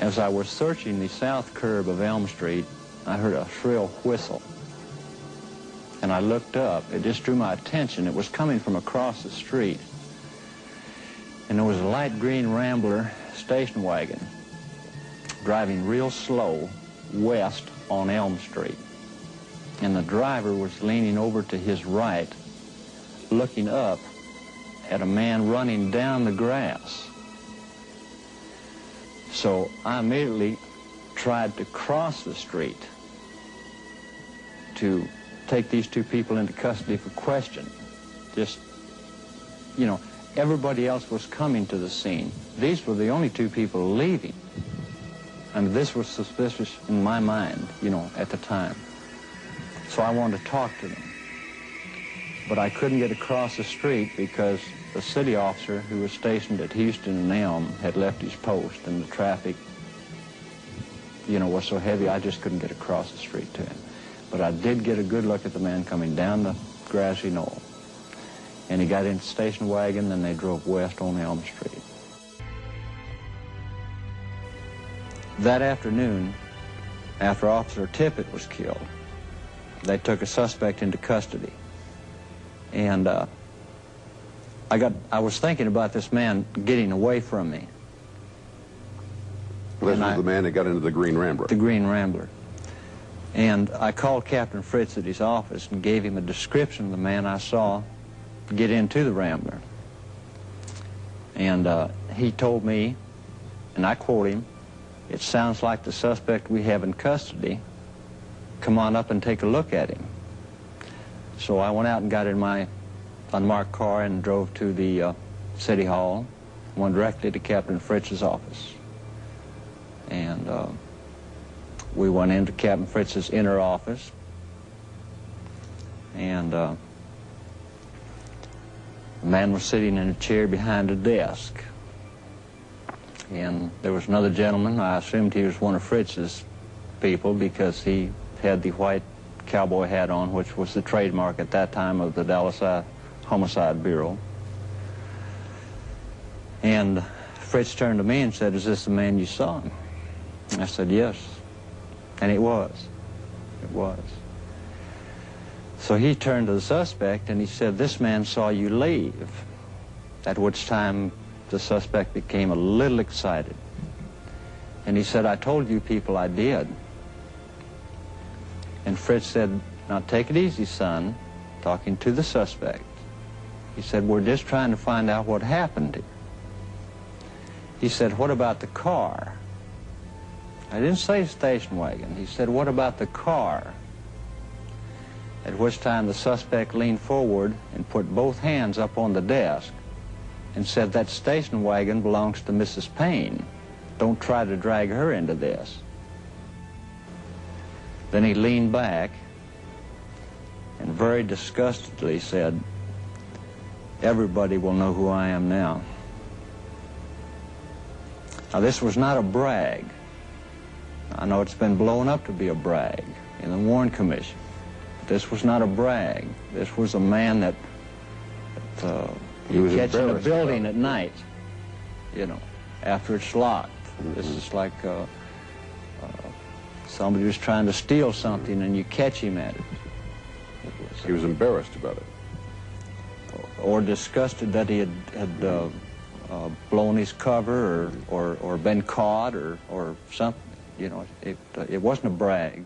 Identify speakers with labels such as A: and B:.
A: As I was searching the south curb of Elm Street, I heard a shrill whistle. And I looked up. It just drew my attention. It was coming from across the street. And there was a light green Rambler station wagon driving real slow west on Elm Street. And the driver was leaning over to his right, looking up at a man running down the grass. So I immediately tried to cross the street to take these two people into custody for question. Just, you know, everybody else was coming to the scene. These were the only two people leaving. And this was suspicious in my mind, you know, at the time. So I wanted to talk to them. But I couldn't get across the street because the city officer who was stationed at Houston and Elm had left his post, and the traffic, you know, was so heavy I just couldn't get across the street to him. But I did get a good look at the man coming down the grassy knoll. And he got into the station wagon, and they drove west on Elm Street. That afternoon, after Officer Tippett was killed, they took a suspect into custody. And I was thinking about this man getting away from me.
B: Well, this was the man that got into the Green Rambler.
A: The Green Rambler. And I called Captain Fritz at his office and gave him a description of the man I saw get into the Rambler. And he told me, and I quote him, "It sounds like the suspect we have in custody. Come on up and take a look at him." So I went out and got in my unmarked car and drove to the City Hall, went directly to Captain Fritz's office. And we went into Captain Fritz's inner office, and the man was sitting in a chair behind a desk. And there was another gentleman. I assumed he was one of Fritz's people because he had the white cowboy hat on, which was the trademark at that time of the Dallas Homicide Bureau. And Fritz turned to me and said, "Is this the man you saw?" I said, "Yes." And it was. It was. So he turned to the suspect and he said, "This man saw you leave." At which time the suspect became a little excited. And he said, "I told you people I did." And Fritz said, "Now take it easy, son," talking to the suspect. He said, "We're just trying to find out what happened here." He said, "What about the car?" I didn't say station wagon. He said, "What about the car?" At which time the suspect leaned forward and put both hands up on the desk and said, "That station wagon belongs to Mrs. Payne. Don't try to drag her into this." Then he leaned back and very disgustedly said, "Everybody will know who I am now." Now, this was not a brag. I know it's been blown up to be a brag in the Warren Commission. But this was not a brag. This was a man that you catch in a building at night, you know, after it's locked. Mm-hmm. This is like somebody was trying to steal something and you catch him at it.
B: He was embarrassed about it.
A: Or disgusted that he had blown his cover or been caught or something. You know, it wasn't a brag.